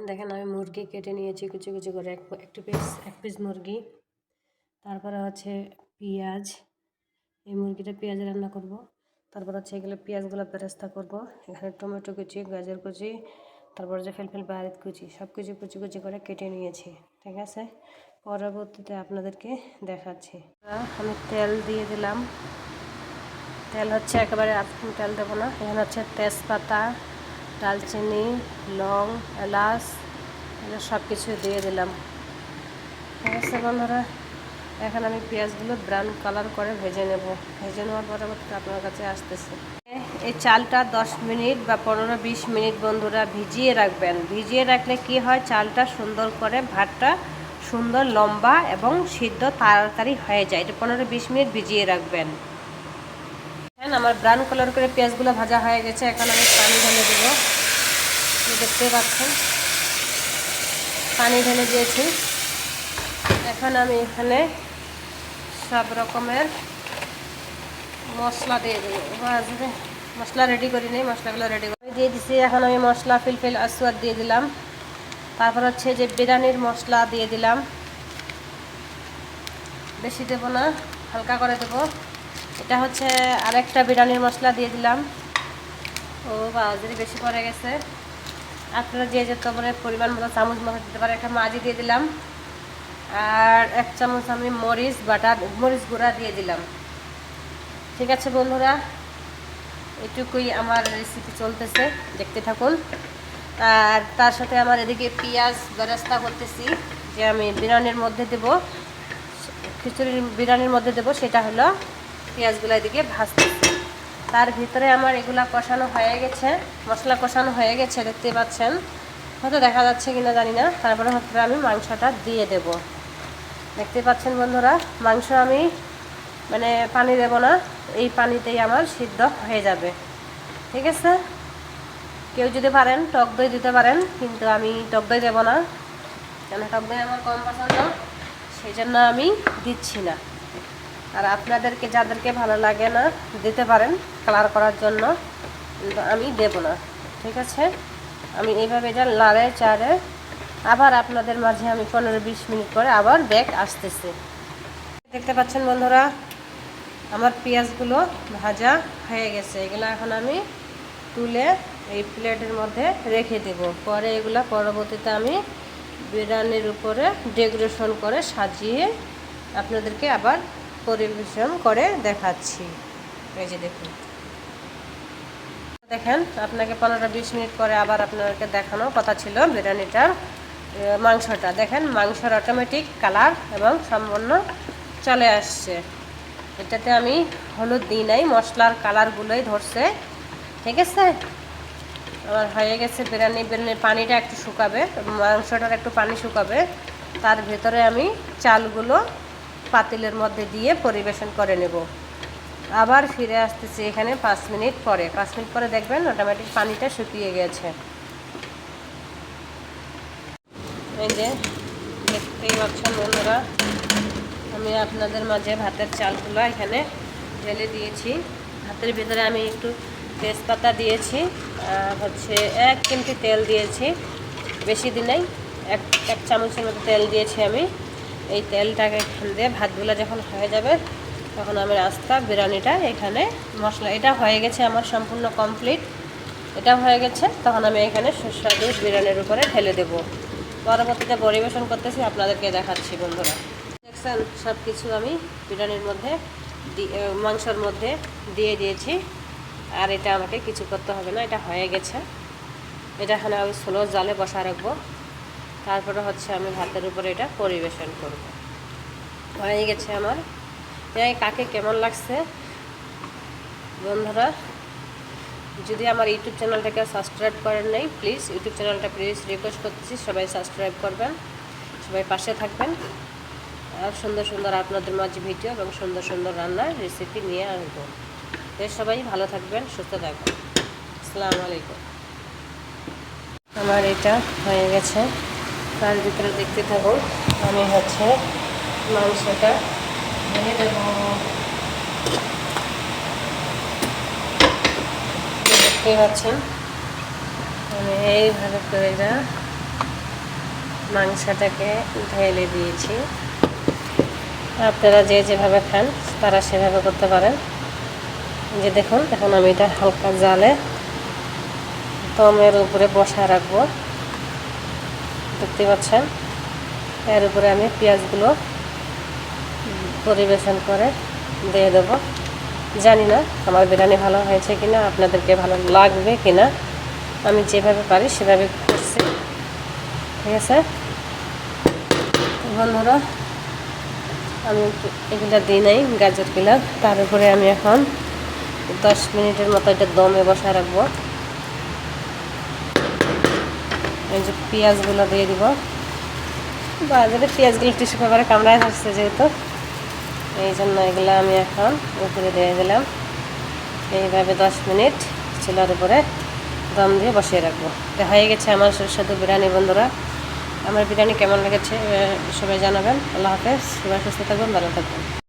দেখেন আমি মুরগি কেটে নিয়েছি কুচি কুচি করে এক পিস মুরগি। তারপরে হচ্ছে পেঁয়াজ, এই মুরগিটা পেঁয়াজ রান্না করব। তারপর হচ্ছে এগুলো পেঁয়াজগুলো বেরেস্তা করব। এখানে টমেটো কুচি, গাজর কুচি, তারপর যে ফেলফেল বাহারিত কুচি, সব কিছু কুচি কুচি করে কেটে নিয়েছি। ঠিক আছে, পরবর্তীতে আপনাদেরকে দেখাচ্ছি। আমি তেল দিয়ে দিলাম। তেল হচ্ছে একেবারে তেল দেবো না। এখানে হচ্ছে তেজপাতা, দালচিনি, লং, এলাচ, এগুলো সব কিছু দিয়ে দিলাম। ঠিক আছে বন্ধুরা, এখন আমি পেঁয়াজগুলো ব্রাউন কালার করে ভেজে নেব। ভেজে নেওয়ার পরবর্তীতে আপনার কাছে আসতেছে। এই চালটা 10 মিনিট বা 15-20 মিনিট বন্ধুরা ভিজিয়ে রাখবেন। ভিজিয়ে রাখলে কি হয়, চালটা সুন্দর করে ভাতটা সুন্দর লম্বা এবং সিদ্ধ তাড়াতাড়ি হয়ে যায়। এটা 15-20 মিনিট ভিজিয়ে রাখবেন। আমার ব্রাউন কালার করে পেঁয়াজগুলো ভাজা হয়ে গেছে। এখন আমি পানি ঢেলে দেবো। দেখতে পাচ্ছেন পানি ঢেলে দিয়েছি। এখন আমি এখানে সব রকমের মশলা দিয়ে দেবো। মশলা রেডি করি নেই, মশলাগুলো রেডি করে দিয়ে দিছি। এখন আমি মশলা ফিলফিল আসওয়াদ দিয়ে দিলাম। তারপর হচ্ছে যে বিরিয়ানির মশলা দিয়ে দিলাম। বেশি দেব না, হালকা করে দেব। এটা হচ্ছে আরেকটা বিরিয়ানির মশলা দিয়ে দিলাম। ও বাজারে বেশি পড়ে গেছে, আপনারা যে পরিমাণ মতো চামচ মতো দিতে পারে। একটা মাঝি দিয়ে দিলাম, আর 1 চামচ আমি মরিচ গুঁড়া দিয়ে দিলাম। ঠিক আছে বন্ধুরা, এটুকুই আমার রেসিপি চলতেছে, দেখতে থাকুন। আর তার সাথে আমার এদিকে পেঁয়াজ বেরেস্তা করতেছি, যে আমি বিরিয়ানির মধ্যে দেব, বিরিয়ানির মধ্যে দেব। সেটা হলো পেঁয়াজগুলো এদিকে ভাজতেছি। তার ভিতরে আমার এগুলা কষানো হয়ে গেছে, মশলা কষানো হয়ে গেছে, দেখতে পাচ্ছেন। হয়তো দেখা যাচ্ছে কিনা জানি না। তারপরে হচ্ছে আমি মাংসটা দিয়ে দেব। দেখতে পাচ্ছেন বন্ধুরা, মাংস আমি পানি দেব না, এই পানিতেই আমার সিদ্ধ হয়ে যাবে। ঠিক আছে, কেউ যদি পারেন টক দই দিতে পারেন, কিন্তু আমি টক দই দেবো না, কেন টক দই আমার কম পছন্দ, সেই জন্য আমি দিচ্ছি না। আর আপনাদেরকে যাদেরকে ভালো লাগে না দিতে পারেন কালার করার জন্য, কিন্তু আমি দেব না। ঠিক আছে, আমি এইভাবে এটা লাড়ে চাড়ে আবার আপনাদের মাঝে আমি 15-20 মিনিট পরে আবার ব্যাক আসতেছি। দেখতে পাচ্ছেন বন্ধুরা, আমার পেঁয়াজগুলো ভাজা হয়ে গেছে। এগুলো এখন আমি তুলে এই প্লেটের মধ্যে রেখে দেব। পরে এগুলো পরবর্তীতে আমি বিরিয়ানির উপরে ডেকোরেশন করে সাজিয়ে আপনাদেরকে আবার পরিবেশন করে দেখাচ্ছি। এই যে দেখেন, আপনাকে 15-20 মিনিট পরে আবার আপনাদেরকে দেখানোর কথা ছিল বিরিয়ানিটার মাংসটা। দেখেন মাংসর অটোমেটিক কালার এবং সম্পূর্ণ চলে আসছে। এটাতে আমি হলুদ দিই নাই, মশলার কালারগুলোই ধরছে। ঠিক আছে, আমার হয়ে গেছে বিরিয়ানির পানিটা একটু শুকাবে, মাংসটার একটু পানি শুকাবে। তার ভেতরে আমি চালগুলো পাতিলের মধ্যে দিয়ে পরিবেশন করে নেব। আবার ফিরে আসতেছি এখানে 5 মিনিট পরে। 5 মিনিট পরে দেখবেন অটোমেটিক পানিটা শুকিয়ে গেছে। এই যে দেখতেই পাচ্ছেন বন্ধুরা, আমি আপনাদের মাঝে ভাতের চালগুলো এখানে ঢেলে দিয়েছি। ভাতের ভিতরে আমি একটু তেজপাতা দিয়েছি, হচ্ছে 1 চিমটি তেল দিয়েছি, বেশি দিন নাই, এক চামচের মতো তেল দিয়েছি আমি। এই তেলটাকে এখান দিয়ে ভাতগুলো যখন হয়ে যাবে, তখন আমি আস্তা বিরিয়ানিটা এখানে মশলা, এটা হয়ে গেছে আমার সম্পূর্ণ কমপ্লিট, এটা হয়ে গেছে। তখন আমি এখানে সুস্বাদু বিরিয়ানির উপরে ঢেলে দেব। পরবর্তীতে পরিবেশন করতেছি, আপনাদেরকে দেখাচ্ছি বন্ধুরা। দেখছেন সব কিছু আমি বিরিয়ানির মধ্যে মাংসর মধ্যে দিয়ে দিয়েছি। আর এটা আমাকে কিছু করতে হবে না, এটা হয়ে গেছে। এটা এখানে আমি স্লো জালে বসা রাখবো। তারপরে হচ্ছে আমি ভাতের উপরে এটা পরিবেশন করব। হয়ে গেছে আমার। কাকে কেমন লাগছে বন্ধুরা, যদি আমার ইউটিউব চ্যানেলটাকে সাবস্ক্রাইব করেন নাই, প্লিজ ইউটিউব চ্যানেলটা রিকোয়েস্ট করতেছি, সবাই সাবস্ক্রাইব করবেন, সবাই পাশে থাকবেন। আর সুন্দর সুন্দর আপনাদের মাঝে ভিডিও এবং সুন্দর সুন্দর রান্নার রেসিপি নিয়ে আসবো। সবাই ভালো থাকবেন, সুস্থ থাকবেন। আসসালামু আলাইকুম। আমার এটা হয়ে গেছে, তার ভিতরে দেখতে থাকুন। আমি হচ্ছে মাংসটা ঢেলে দেব। দেখতে পাচ্ছেন আমি এইভাবে করে এটা মাংসটাকে ঢেলে দিয়েছি। আপনারা যে যেভাবে খান তারা সেভাবে করতে পারেন। যে দেখুন, এখন আমি এটা হালকা জালে দমের উপরে বসায় রাখবো। দেখতে পাচ্ছেন, এর উপরে আমি পেঁয়াজগুলো পরিবেশন করে দিয়ে দেবো। জানি না আমার বিরিয়ানি ভালো হয়েছে কিনা, আপনাদেরকে ভালো লাগবে কিনা। আমি যেভাবে পারি সেভাবে করছি, ঠিক আছে বন্ধুরা। আমি এগুলা দিই নাই, গাজরগুলা। তার উপরে আমি এখন 10 মিনিটের মতো এটা দমে বসায় রাখবো। এই যে পেঁয়াজগুলো দিয়ে দিব। বাজারে পেঁয়াজগুলো টিস্যু পেপারে কামড়ায় থাকছে যেহেতু, এই জন্য এগুলো আমি এখন উপরে দিয়ে দিলাম। এইভাবে 10 মিনিট চুলার উপরে দম দিয়ে বসিয়ে রাখবো। তো হয়ে গেছে আমার সুস্বাদু বিরিয়ানি বন্ধুরা। আমার বিরিয়ানি কেমন লেগেছে সবাই জানাবেন। আল্লাহ হাফেজ, সবাই সুস্থ থাকবেন, ভালো থাকবেন।